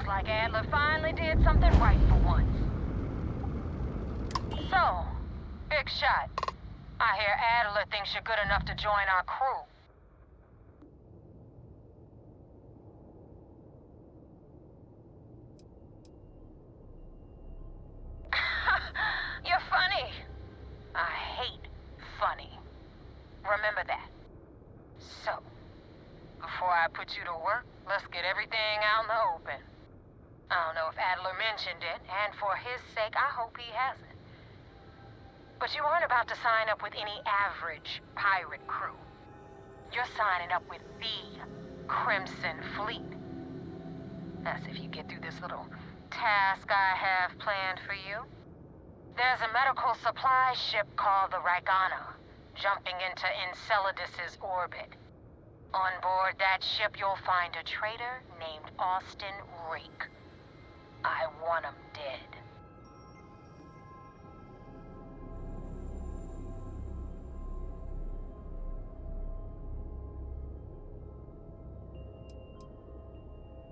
Looks like Adler finally did something right for once. So, big shot. I hear Adler thinks you're good enough to join our crew. You're funny. I hate funny. Remember that. So, before I put you to work, let's get everything out in the open. I don't know if Adler mentioned it, and for his sake, I hope he hasn't. But you aren't about to sign up with any average pirate crew. You're signing up with the Crimson Fleet. That's if you get through this little task I have planned for you. There's a medical supply ship called the Ragana, jumping into Enceladus's orbit. On board that ship, you'll find a traitor named Austin Rook. I want him dead.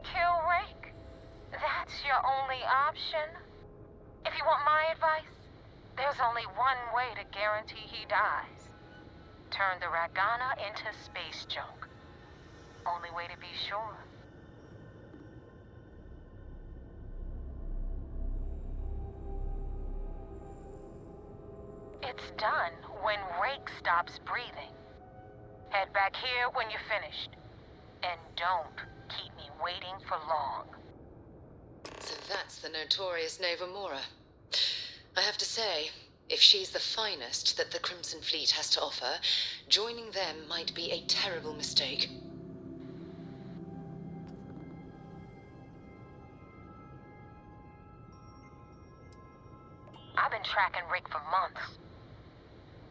Kill Rook? That's your only option? If you want my advice, there's only one way to guarantee he dies. Turn the Ragana into space junk. Only way to be sure. It's done when Rake stops breathing. Head back here when you're finished. And don't keep me waiting for long. So that's the notorious Nova Mora. I have to say, if she's the finest that the Crimson Fleet has to offer, joining them might be a terrible mistake. I've been tracking Rick for months.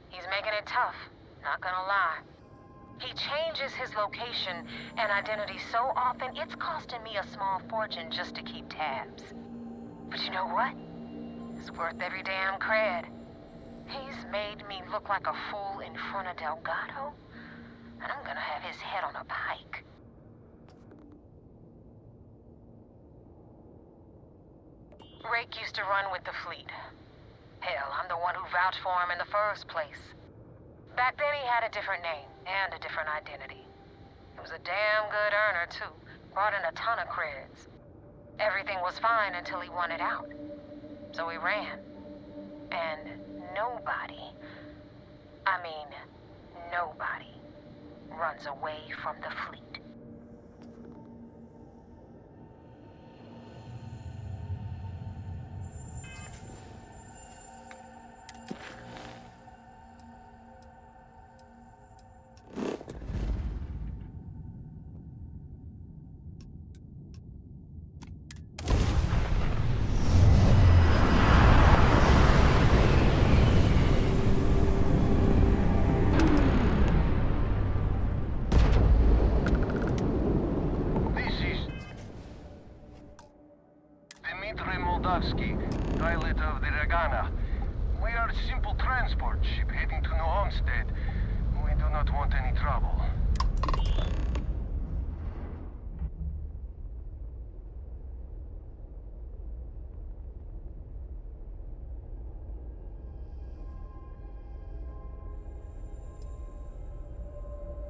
He's making it tough, not gonna lie. He changes his location and identity so often, it's costing me a small fortune just to keep tabs. But you know what? It's worth every damn cred. He's made me look like a fool in front of Delgado, and I'm gonna have his head on a pike. Rake used to run with the fleet. Hell, I'm the one who vouched for him in the first place. Back then he had a different name and a different identity. He was a damn good earner, too. Brought in a ton of creds. Everything was fine until he wanted out. So he ran. And nobody, nobody runs away from the fleet. Pilot of the Ragana. We are a simple transport ship heading to New Homestead. We do not want any trouble.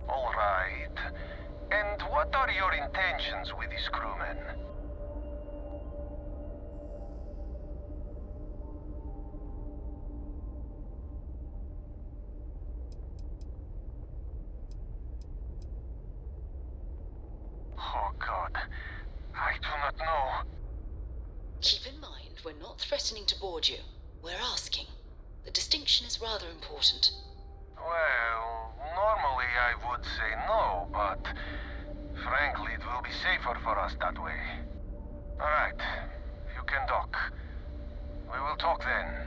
All right. And what are your intentions with these crewmen? Oh, God. I do not know. Keep in mind, we're not threatening to board you. We're asking. The distinction is rather important. Well, normally I would say no, but frankly, it will be safer for us that way. All right. You can dock. We will talk then.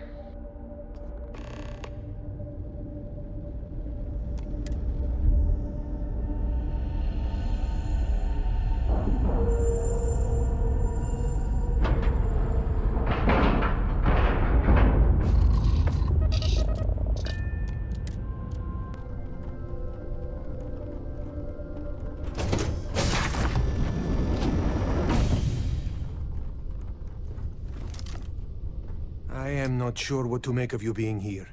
am not sure what to make of you being here.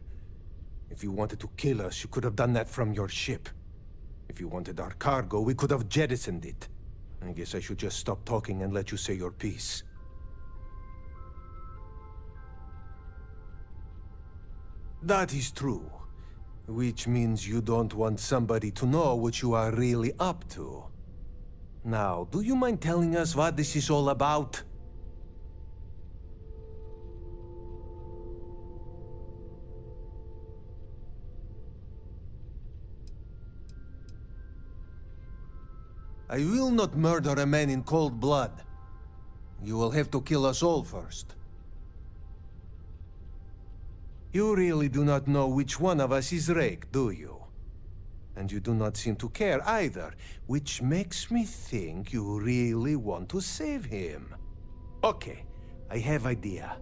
If you wanted to kill us, you could have done that from your ship. If you wanted our cargo, we could have jettisoned it. I guess I should just stop talking and let you say your piece. That is true. Which means you don't want somebody to know what you are really up to. Now, do you mind telling us what this is all about? I will not murder a man in cold blood. You will have to kill us all first. You really do not know which one of us is Rake, do you? And you do not seem to care either, which makes me think you really want to save him. Okay, I have idea.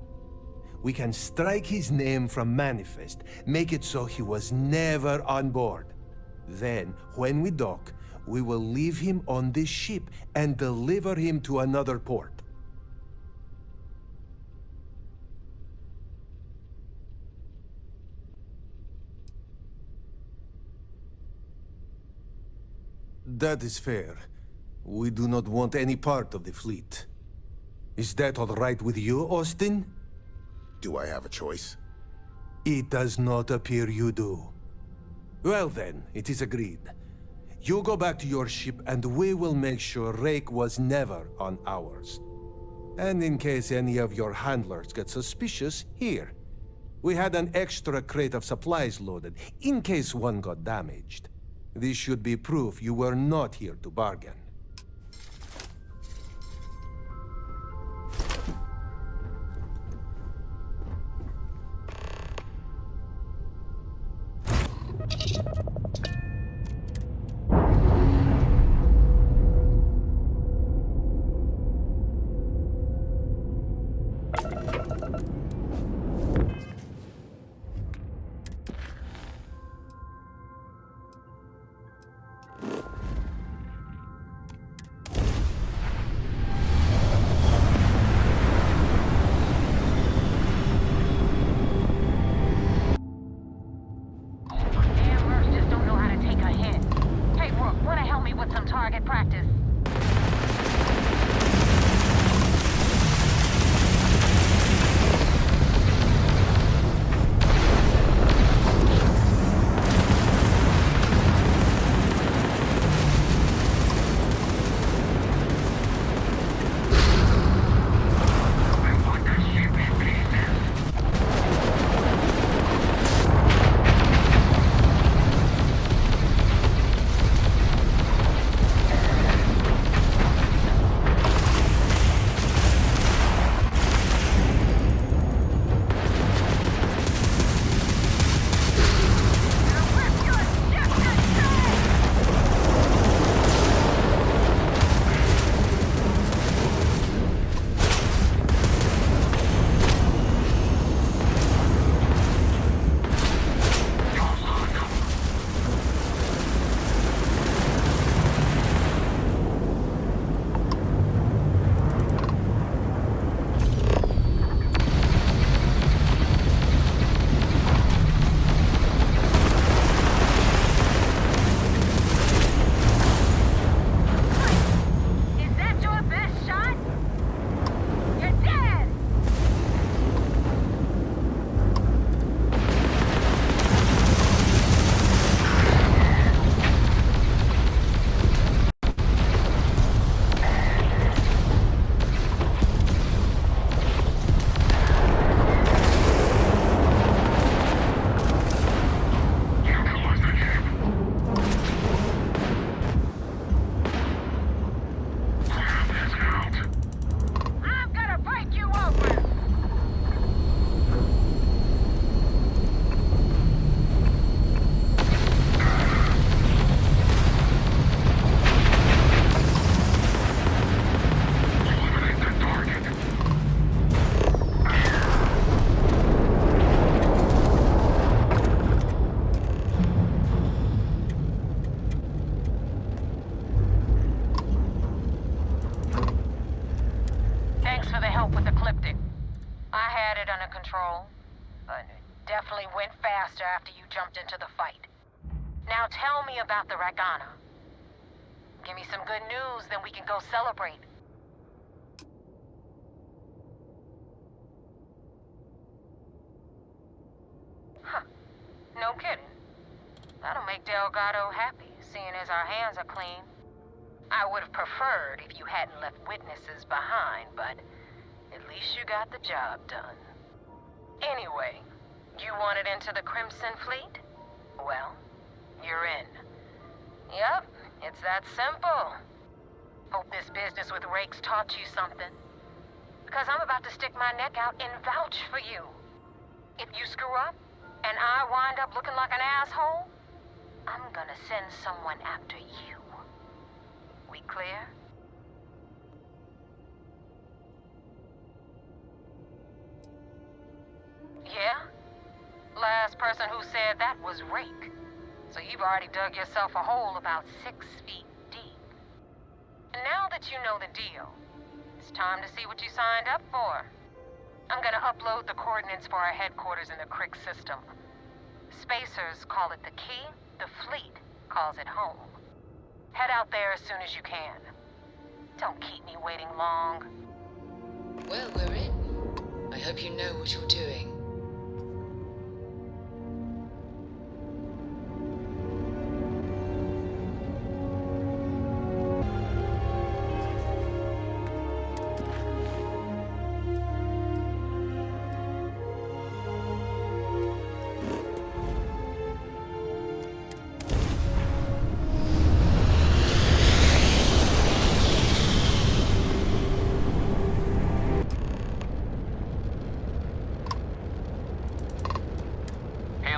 We can strike his name from Manifest, make it so he was never on board. Then, when we dock, we will leave him on this ship and deliver him to another port. That is fair. We do not want any part of the fleet. Is that all right with you, Austin? Do I have a choice? It does not appear you do. Well then, it is agreed. You go back to your ship and we will make sure Rake was never on ours. And in case any of your handlers get suspicious, here. We had an extra crate of supplies loaded, in case one got damaged. This should be proof you were not here to bargain. Damn Rooks just don't know how to take a hint. Hey, Rook, wanna help me with some target practice? Is that your best shot? You're dead! I'm gonna break you open! Thanks for the help with the Ecliptic. I had it under control. It definitely went faster after you jumped into the fight. Now tell me about the Ragana. Give me some good news, then we can go celebrate. Huh. No kidding. That'll make Delgado happy, seeing as our hands are clean. I would have preferred if you hadn't left witnesses behind, but at least you got the job done. Anyway, you wanted into the Crimson Fleet? Well, you're in. Yep, it's that simple. Hope this business with Rakes taught you something. Because I'm about to stick my neck out and vouch for you. If you screw up, and I wind up looking like an asshole, I'm gonna send someone after you. We clear? Yeah? Last person who said that was Rake. So you've already dug yourself a hole about 6 feet deep. And now that you know the deal, it's time to see what you signed up for. I'm gonna upload the coordinates for our headquarters in the Crick system. Spacers call it the key, the fleet calls it home. Head out there as soon as you can. Don't keep me waiting long. Well, we're in. I hope you know what you're doing.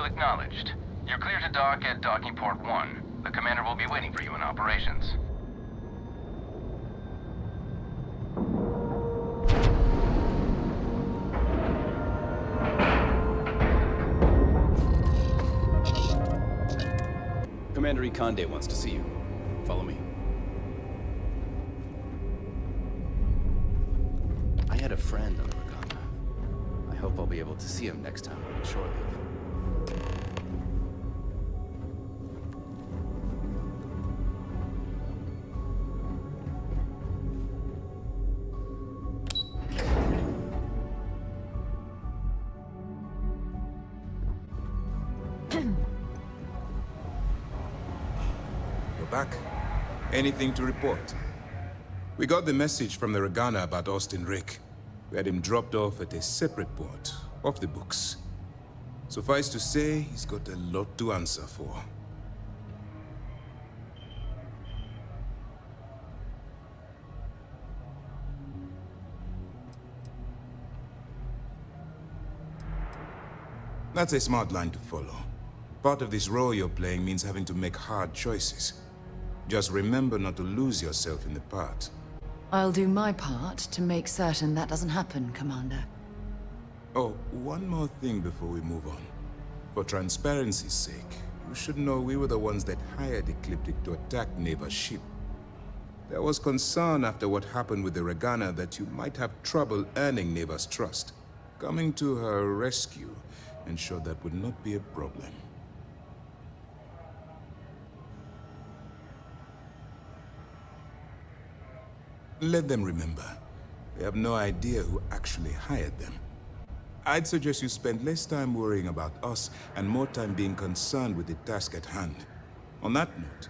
Acknowledged. You're clear to dock at docking port 1. The commander will be waiting for you in operations. Commander Ikonde wants to see you. Follow me. I had a friend on the Ragana. I hope I'll be able to see him next time we're on shore leave. Back. Anything to report? We got the message from the Ragana about Austin Rick. We had him dropped off at a separate port, off the books. Suffice to say, he's got a lot to answer for. That's a smart line to follow. Part of this role you're playing means having to make hard choices. Just remember not to lose yourself in the part. I'll do my part to make certain that doesn't happen, Commander. Oh, one more thing before we move on. For transparency's sake, you should know we were the ones that hired Ecliptic to attack Neva's ship. There was concern after what happened with the Ragana that you might have trouble earning Neva's trust. Coming to her rescue ensured that would not be a problem. Let them remember. They have no idea who actually hired them. I'd suggest you spend less time worrying about us and more time being concerned with the task at hand. On that note,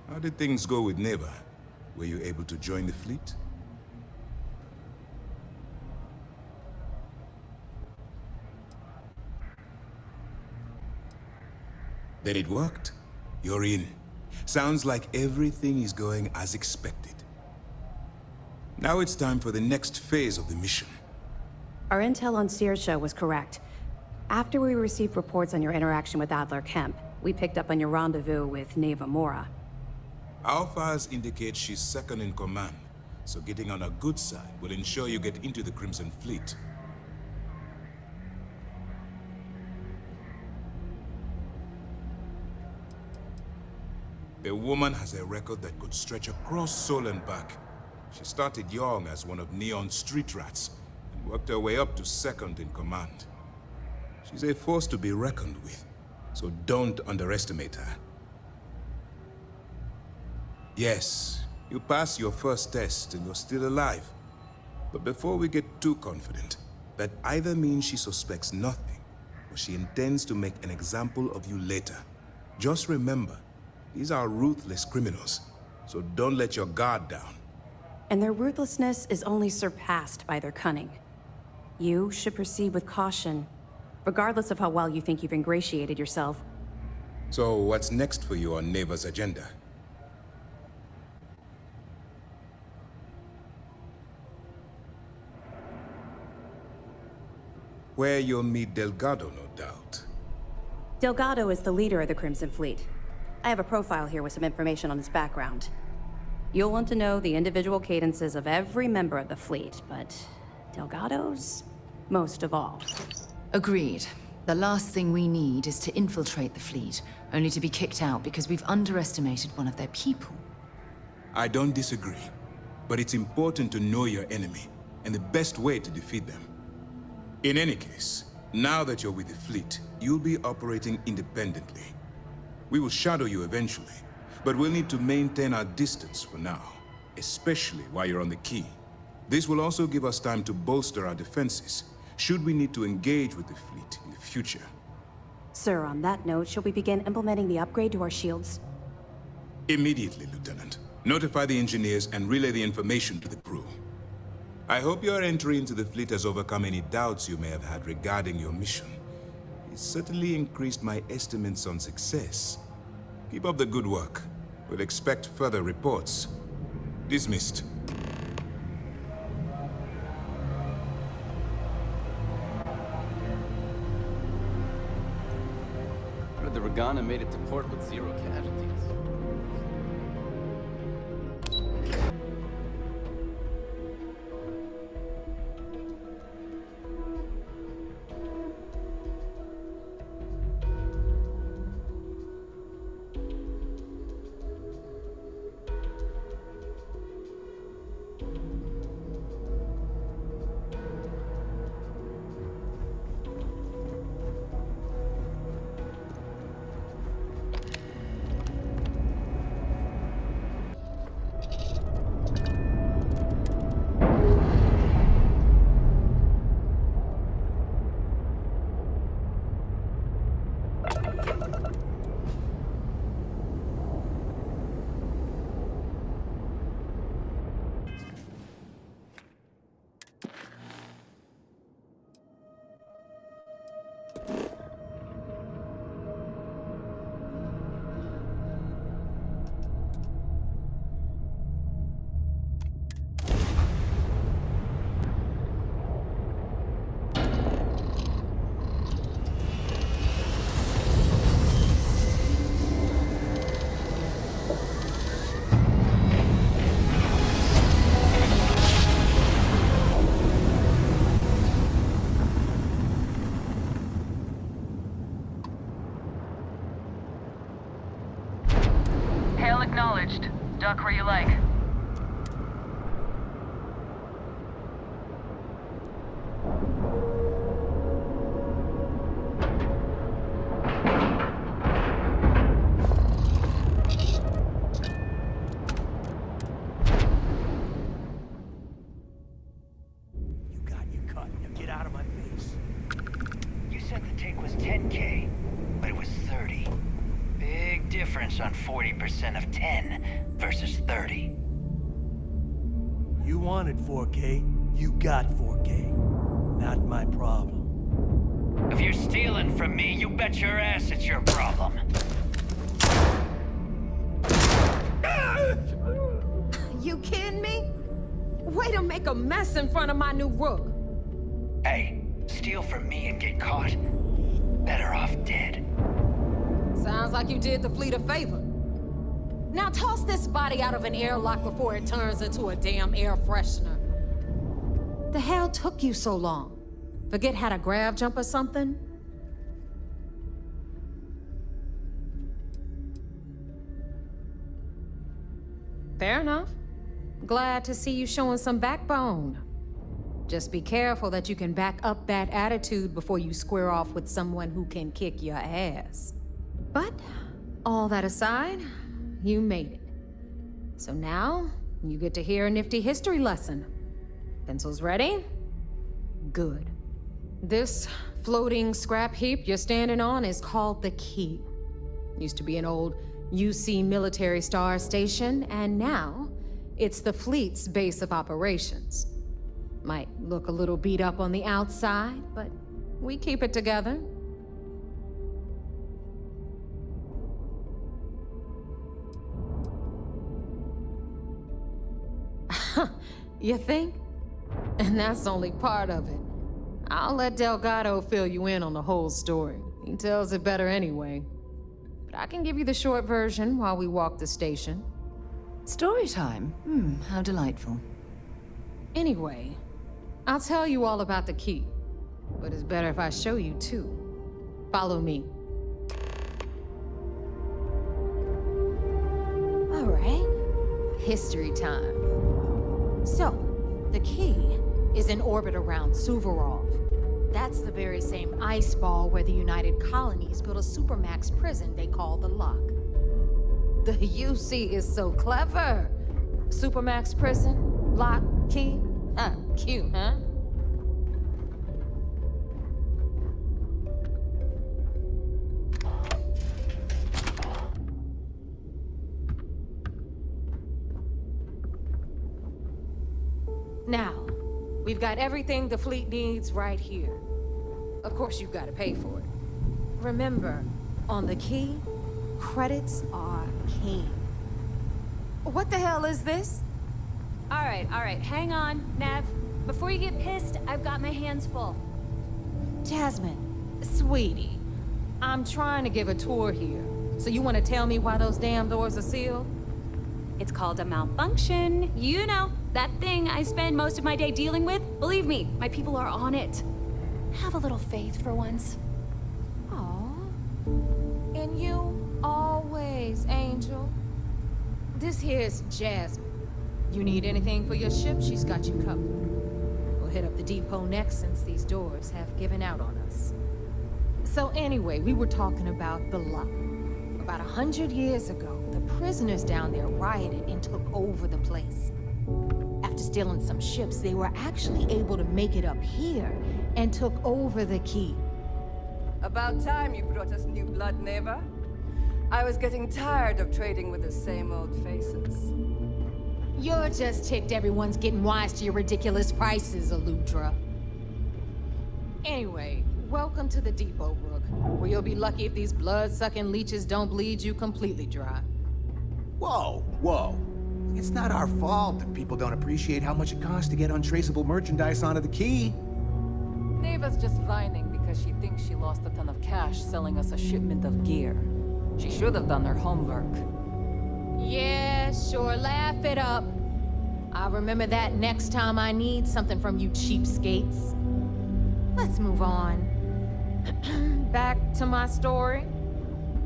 how did things go with Neva? Were you able to join the fleet? Then it worked. You're in. Sounds like everything is going as expected. Now it's time for the next phase of the mission. Our intel on Saoirse was correct. After we received reports on your interaction with Adler Kemp, we picked up on your rendezvous with Neva Mora. Our files indicate she's second in command, so getting on her good side will ensure you get into the Crimson Fleet. The woman has a record that could stretch across Sol and back. She started young as one of Neon's street rats, and worked her way up to second in command. She's a force to be reckoned with, so don't underestimate her. Yes, you passed your first test and you're still alive. But before we get too confident, that either means she suspects nothing, or she intends to make an example of you later. Just remember, these are ruthless criminals, so don't let your guard down. And their ruthlessness is only surpassed by their cunning. You should proceed with caution, regardless of how well you think you've ingratiated yourself. So what's next for you on Neva's agenda? Where you'll meet Delgado, no doubt. Delgado is the leader of the Crimson Fleet. I have a profile here with some information on his background. You'll want to know the individual cadences of every member of the fleet, but Delgado's most of all. Agreed. The last thing we need is to infiltrate the fleet, only to be kicked out because we've underestimated one of their people. I don't disagree, but it's important to know your enemy, and the best way to defeat them. In any case, now that you're with the fleet, you'll be operating independently. We will shadow you eventually, but we'll need to maintain our distance for now, especially while you're on the key. This will also give us time to bolster our defenses, should we need to engage with the fleet in the future. Sir, on that note, shall we begin implementing the upgrade to our shields? Immediately, Lieutenant. Notify the engineers and relay the information to the crew. I hope your entry into the fleet has overcome any doubts you may have had regarding your mission. It's certainly increased my estimates on success. Keep up the good work. We'll expect further reports. Dismissed. I heard the Regana made it to port with 0 casualties. Hail acknowledged. Duck where you like. You got your cut. Now get out of my face. You said the take was 10K, but it was 30. Big difference on 40% of 10 versus 30. You wanted 4K, you got 4K. Not my problem. If you're stealing from me, you bet your ass it's your problem. You kidding me? Way to make a mess in front of my new Rook. Hey, steal from me and get caught? Better off dead. Sounds like you did the fleet a favor. Now toss this body out of an airlock before it turns into a damn air freshener. The hell took you so long? Forget how to grav jump or something? Fair enough. Glad to see you showing some backbone. Just be careful that you can back up that attitude before you square off with someone who can kick your ass. But, all that aside, you made it. So now, you get to hear a nifty history lesson. Pencils ready? Good. This floating scrap heap you're standing on is called the Key. Used to be an old UC military star station, and now it's the fleet's base of operations. Might look a little beat up on the outside, but we keep it together. You think? And that's only part of it. I'll let Delgado fill you in on the whole story. He tells it better anyway. But I can give you the short version while we walk the station. Story time? How delightful. Anyway, I'll tell you all about the Key. But it's better if I show you too. Follow me. All right. History time. So, the Key is in orbit around Suvorov. That's the very same ice ball where the United Colonies built a supermax prison they call the Lock. The UC is so clever. Supermax prison, Lock, Key. Cute, huh? Now, we've got everything the fleet needs right here. Of course, you've got to pay for it. Remember, on the Key, credits are king. What the hell is this? All right, hang on, Nev. Before you get pissed, I've got my hands full. Jasmine, sweetie, I'm trying to give a tour here. So you want to tell me why those damn doors are sealed? It's called a malfunction. You know, that thing I spend most of my day dealing with. Believe me, my people are on it. Have a little faith for once. Aw. And you always, Angel. This here's Jasmine. You need anything for your ship, she's got you covered. We'll hit up the depot next since these doors have given out on us. So anyway, we were talking about the Lock. About 100 years ago, the prisoners down there rioted and took over the place. After stealing some ships, they were actually able to make it up here and took over the Key. About time you brought us new blood, Neva. I was getting tired of trading with the same old faces. You're just ticked everyone's getting wise to your ridiculous prices, Aludra. Anyway, welcome to the depot, Rook, where you'll be lucky if these blood-sucking leeches don't bleed you completely dry. Whoa. It's not our fault that people don't appreciate how much it costs to get untraceable merchandise onto the Key. Neva's just whining because she thinks she lost a ton of cash selling us a shipment of gear. She should have done her homework. Yeah, sure, laugh it up. I'll remember that next time I need something from you cheapskates. Let's move on. Back to my story.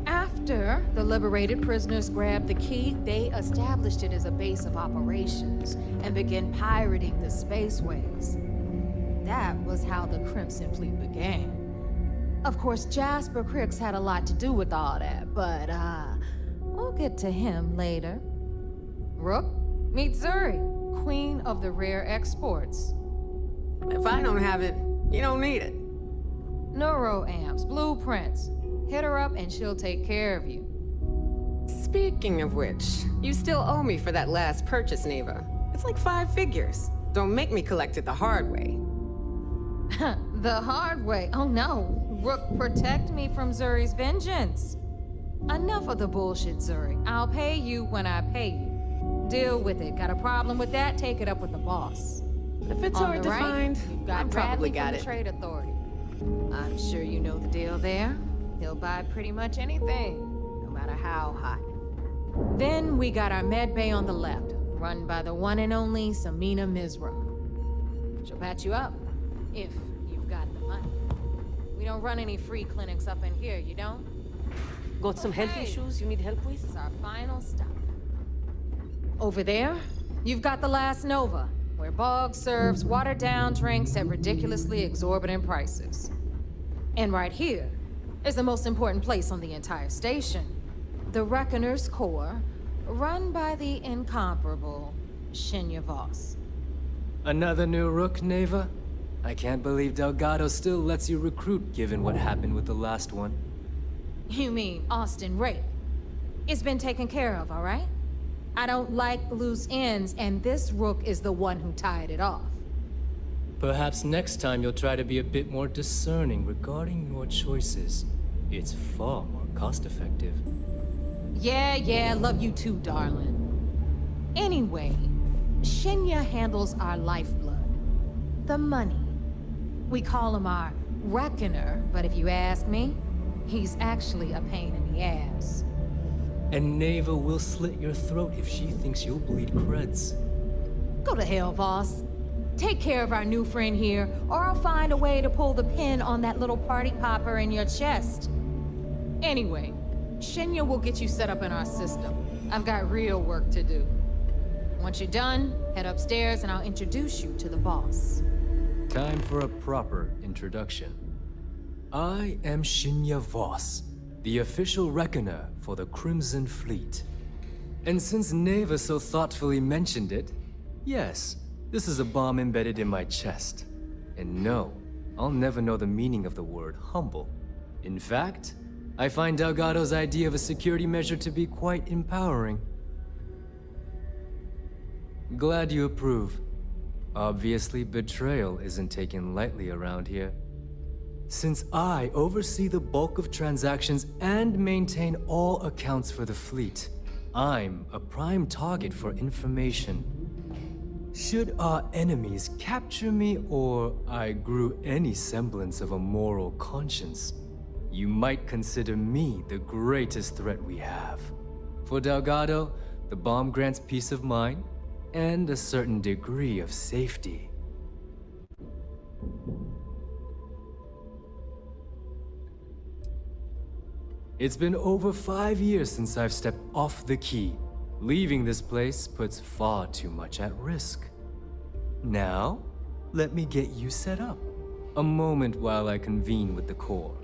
After the liberated prisoners grabbed the Key, they established it as a base of operations and began pirating the spaceways. That was how the Crimson Fleet began. Of course, Jasper Cricks had a lot to do with all that, but we'll get to him later. Rook, meet Zuri, queen of the rare exports. If I don't have it, you don't need it. Neuroamps, blueprints. Hit her up and she'll take care of you. Speaking of which, you still owe me for that last purchase, Neva. It's like 5 figures. Don't make me collect it the hard way. The hard way? Oh no. Rook, protect me from Zuri's vengeance. Enough of the bullshit, Zuri. I'll pay you when I pay you. Deal with it. Got a problem with that? Take it up with the boss. If it's hard to find, you've got I probably Bradley got from it. the Trade Authority. I'm sure you know the deal there. He'll buy pretty much anything, no matter how hot. Then we got our med bay on the left, run by the one and only Samina Mizra. She'll patch you up, if you've got the money. We don't run any free clinics up in here, you don't? Got some health issues you need help with? This is our final stop. Over there, you've got the last Nova. where Bog serves watered-down drinks at ridiculously exorbitant prices. And right here is the most important place on the entire station, the Reckoner's Core, run by the incomparable Shinya Voss. Another new Rook, Neva? I can't believe Delgado still lets you recruit given what happened with the last one. You mean Austin Rake? It's been taken care of, all right? I don't like loose ends, and this Rook is the one who tied it off. Perhaps next time you'll try to be a bit more discerning regarding your choices. It's far more cost-effective. Yeah, love you too, darling. Anyway, Shinya handles our lifeblood. The money. We call him our Reckoner, but if you ask me, he's actually a pain in the ass. And Neva will slit your throat if she thinks you'll bleed creds. Go to hell, boss. Take care of our new friend here, or I'll find a way to pull the pin on that little party popper in your chest. Anyway, Shinya will get you set up in our system. I've got real work to do. Once you're done, head upstairs and I'll introduce you to the boss. Time for a proper introduction. I am Shinya Voss, the official reckoner for the Crimson Fleet. And since Neva so thoughtfully mentioned it, yes, this is a bomb embedded in my chest. And no, I'll never know the meaning of the word humble. In fact, I find Delgado's idea of a security measure to be quite empowering. Glad you approve. Obviously, betrayal isn't taken lightly around here. Since I oversee the bulk of transactions and maintain all accounts for the fleet, I'm a prime target for information. Should our enemies capture me or I grew any semblance of a moral conscience, you might consider me the greatest threat we have. For Delgado, the bomb grants peace of mind and a certain degree of safety. It's been over 5 years since I've stepped off the key. Leaving this place puts far too much at risk. Now, let me get you set up. A moment while I convene with the core.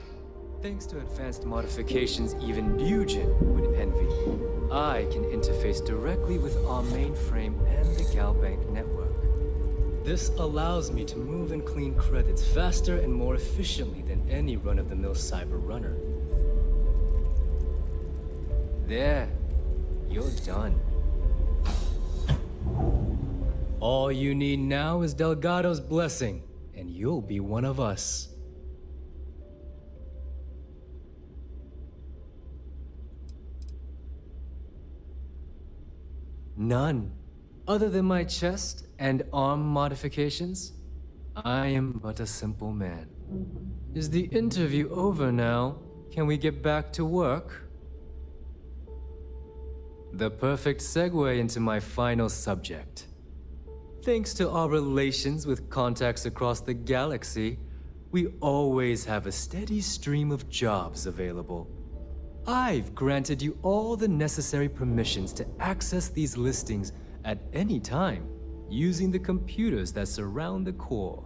Thanks to advanced modifications even Nugent would envy, I can interface directly with our mainframe and the Galbank network. This allows me to move and clean credits faster and more efficiently than any run-of-the-mill cyber runner. There, you're done. All you need now is Delgado's blessing, and you'll be one of us. None. Other than my chest and arm modifications, I am but a simple man. Is the interview over now? Can we get back to work? The perfect segue into my final subject. Thanks to our relations with contacts across the galaxy, we always have a steady stream of jobs available. I've granted you all the necessary permissions to access these listings at any time, using the computers that surround the core.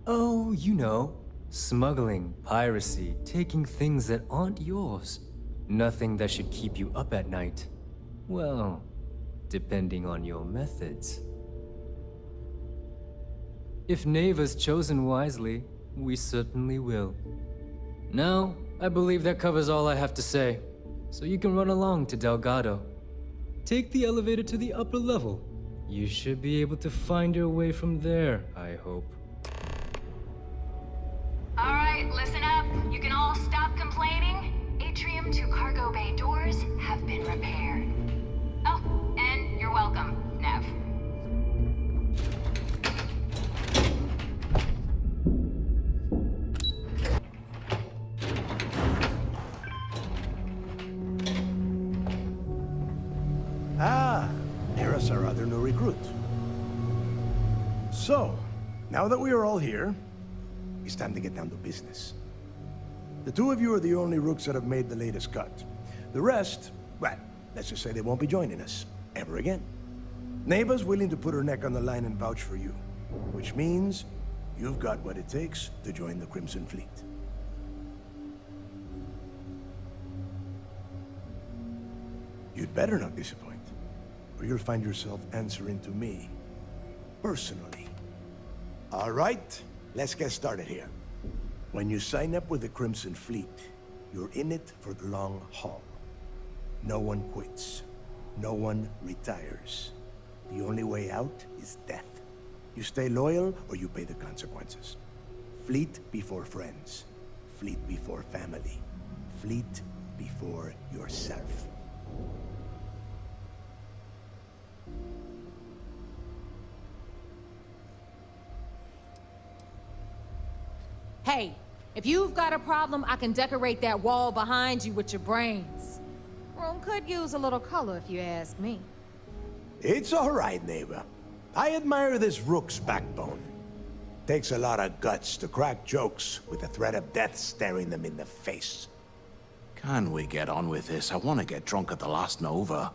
Oh, you know, smuggling, piracy, taking things that aren't yours. Nothing that should keep you up at night. Well, depending on your methods. If Neva's chosen wisely, we certainly will. Now, I believe that covers all I have to say, so you can run along to Delgado. Take the elevator to the upper level. You should be able to find your way from there, I hope. All right, listen up. You can all stop complaining. Atrium to cargo bay doors have been repaired. Oh, and you're welcome, Nev. Ah, Eris, our other new recruit. So, now that we are all here, it's time to get down to business. The two of you are the only Rooks that have made the latest cut. The rest, well, let's just say they won't be joining us ever again. Neva's willing to put her neck on the line and vouch for you, which means you've got what it takes to join the Crimson Fleet. You'd better not disappoint, or you'll find yourself answering to me, personally. All right, let's get started here. When you sign up with the Crimson Fleet, you're in it for the long haul. No one quits. No one retires. The only way out is death. You stay loyal or you pay the consequences. Fleet before friends. Fleet before family. Fleet before yourself. Hey, if you've got a problem, I can decorate that wall behind you with your brains. Room could use a little color if you ask me. It's all right, neighbor. I admire this Rook's backbone. Takes a lot of guts to crack jokes with the threat of death staring them in the face. Can we get on with this? I want to get drunk at the last Nova.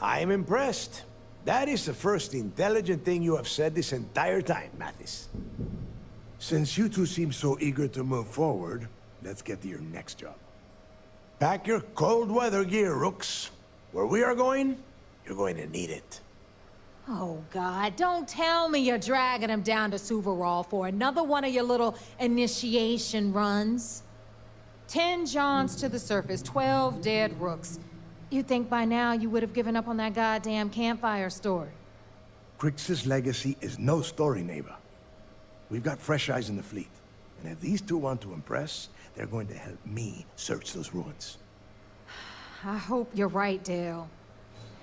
I'm impressed. That is the first intelligent thing you have said this entire time, Mathis. Since you two seem so eager to move forward, let's get to your next job. Pack your cold weather gear, Rooks. Where we are going, you're going to need it. Oh, God, don't tell me you're dragging him down to Suvarol for another one of your little initiation runs. 10 Johns to the surface, 12 dead Rooks. You'd think by now you would have given up on that goddamn campfire story. Crix's legacy is no story, neighbor. We've got fresh eyes in the fleet. And if these two want to impress, they're going to help me search those ruins. I hope you're right, Dale.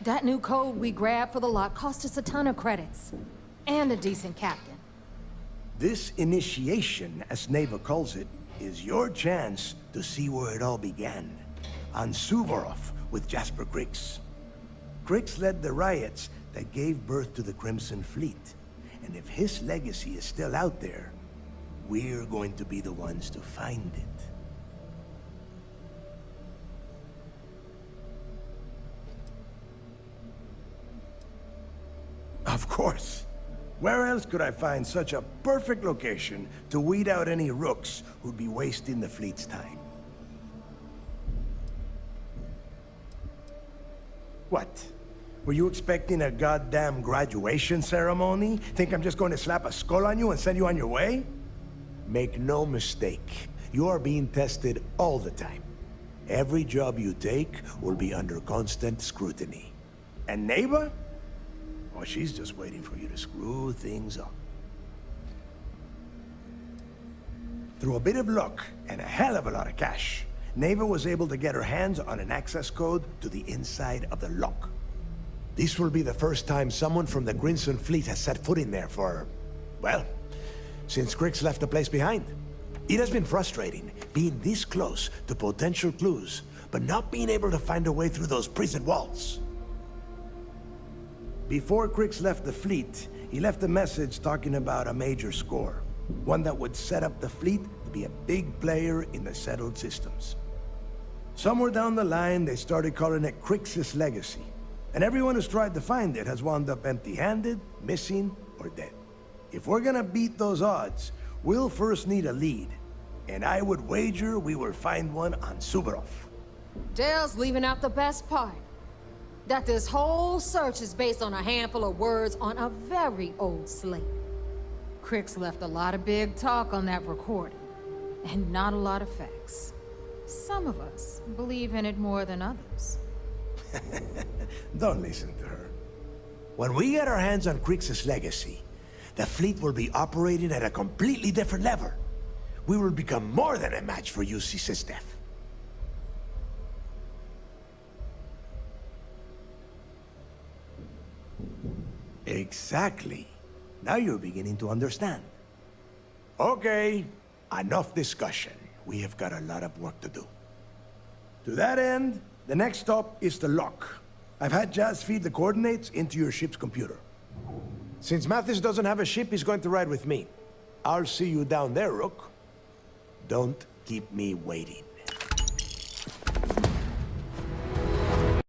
That new code we grabbed for the lock cost us a ton of credits. And a decent captain. This initiation, as Neva calls it, is your chance to see where it all began. On Suvorov with Jasper Crix. Crix led the riots that gave birth to the Crimson Fleet. And if his legacy is still out there, we're going to be the ones to find it. Of course. Where else could I find such a perfect location to weed out any Rooks who'd be wasting the fleet's time? What? Were you expecting a goddamn graduation ceremony? Think I'm just going to slap a skull on you and send you on your way? Make no mistake, you are being tested all the time. Every job you take will be under constant scrutiny. And neighbor? Oh, she's just waiting for you to screw things up. Through a bit of luck and a hell of a lot of cash, Neva was able to get her hands on an access code to the inside of the lock. This will be the first time someone from the Crimson Fleet has set foot in there for, well, since Crix left the place behind. It has been frustrating, being this close to potential clues, but not being able to find a way through those prison walls. Before Crix left the fleet, he left a message talking about a major score. One that would set up the fleet to be a big player in the settled systems. Somewhere down the line, they started calling it Crix's legacy. And everyone who's tried to find it has wound up empty-handed, missing, or dead. If we're gonna beat those odds, we'll first need a lead. And I would wager we will find one on Suvorov. Dale's leaving out the best part. That this whole search is based on a handful of words on a very old slate. Crix left a lot of big talk on that recording, and not a lot of facts. Some of us believe in it more than others. Don't listen to her. When we get our hands on Crix's legacy, the fleet will be operating at a completely different level. We will become more than a match for UC Sysdef. Exactly. Now you're beginning to understand. Okay, enough discussion. We have got a lot of work to do. To that end, the next stop is the lock. I've had Jazz feed the coordinates into your ship's computer. Since Mathis doesn't have a ship, he's going to ride with me. I'll see you down there, Rook. Don't keep me waiting.